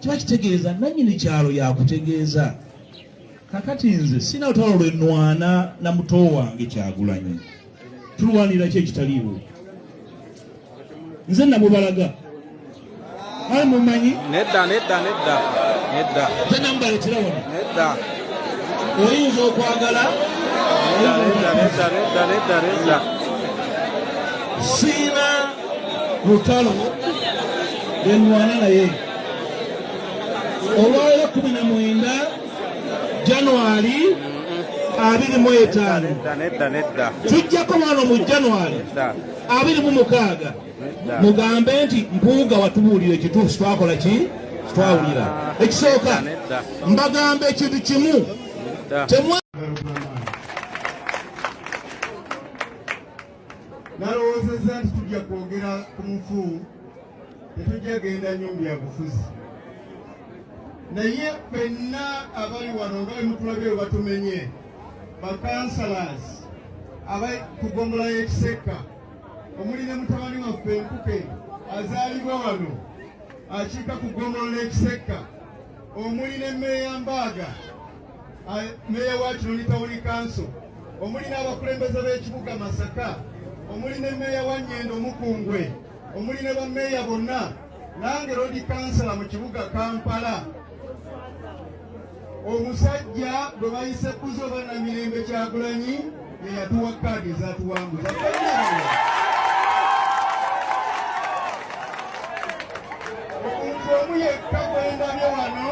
kiba kitegeeza nannyini kyalo yakutegeeza. Kakati nze sina lutalo lwenwana na muto wange Kyagulanyi, tulwanira ki ekitaliiwo? Nze namubalaga ali mumanyi nedda nze namubaletera wano nedda oyinza okwagala nedda siina lutalo lwenwana naye. Olwaleero 19 January 2005 nedda tujjako wano mu January 2006 mugambe nti Mpuuga watubuulira ekituufu twakola ki twawulira. Ekisooka mbagamba ekintu kimu nalowoozezza nti tujja kwogera ku mufu tetujja genda nnyumba ya bufuzi, naye ffenna abali wano nga bwe mutulabe we batumenye bakansalas abakugomola y'Ekiseka omuli ne mutabani waffe Nkuke azaalibwa wano akiika ku ggombolola l'Ekiseka, omuli ne Meeya Mbaaga Meeya wa Kinoni Town Council, omuli n'abakulembeze b'ekibuga Masaka, omuli ne Meeya wa Nnyendo Mukungwe, omuli ne bammeeya bonna, nange Road Councillor mu kibuga Kampala. Omusajja bwe bayise Buzzo Bannamirembe Kyagulanyi ye yatuwa kaadi ezatuwanguza. Omuntu omu yekka gwendabye wano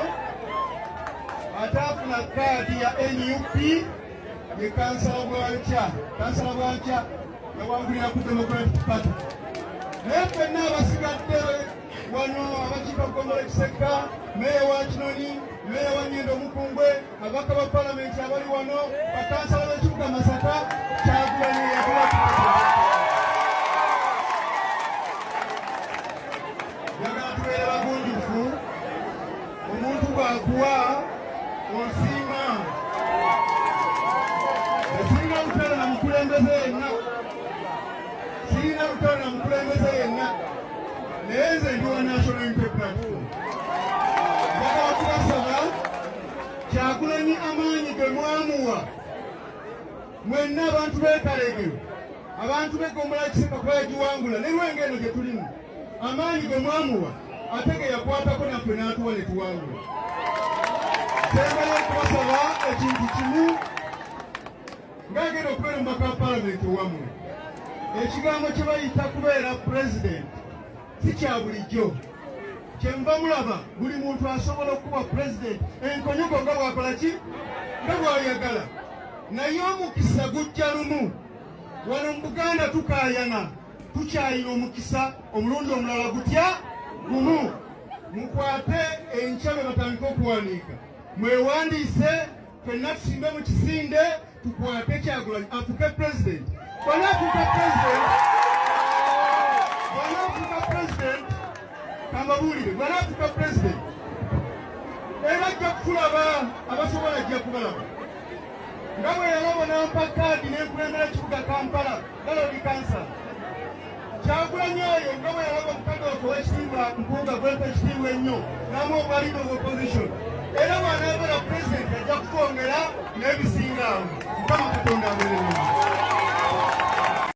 ataafuna kaadi ya NUP ye kansala Bwankya yawangulira ku Democratic Party. Naye ffenna abasigadde wano abakiika kugomola Ekiseka, Meeya wa Kinoni, Meeya wa Nnyendo Mukungwe, ababaka ba Palamenti abali wano, bakansala b'ekibuga Masaka, Kyagulanyi yatuwa yagala tubeere bagunjufu. Omuntu bw'akuwa osiima. Sirina lutalo na mukulembeze yenna, naye nze ndi wa National Unity Platform. Njagala kubasaba Kyagulanyi amaanyi ge mwamuwa mwenna abantu b'Ekalegero, abantu b'eggombolola y'Ekiseka kuba yagiwangula ne Lwengo eno gye tulimu, amaanyi ge mwamuwa ate ge yakwatako naffe n'atuwa ne tuwangula. Kyengala okubasaba ekintu kimu ng'agenda okubeera omubaka wa Palamenti owammwe. Ekigambo kye bayita kubeera pulezidenti si kya bulijjo. Kyenva mulaba buli muntu asobola okuba pulezidenti enkonyogo nga bw'akola ki nga bw'ayagala, naye omukisa gujja lumu. Wano mu Buganda tukaayana, tukyayina omukisa omulundi omulala gutya gumu. Mukwate enkyabe batandike okuwandiika, mwewandiise, ffenna tusimbe mu kisinde, tukwate Kyagulanyi afuke pulezidenti. Bw'anaafuuka pulezidenti, kambabuulire, bw'anaafuuka pulezidenti era ajja kutulaba, abasobola ajja kubalaba. Nga bwe yalaba n'ampa kaadi n'enkulembera ekibuga Kampala nga Road Councillor. Kyagulanyi oyo nga bwe yalaba omukadde waffe ow'ekitiibwa Mpuuga gwempa ekitiibwa ennyo n'amu obwalido of opposition, era bw'anaabeera pulezidenti ajja kutwongera n'ebisinga awo. Mukama Katonda abeerere.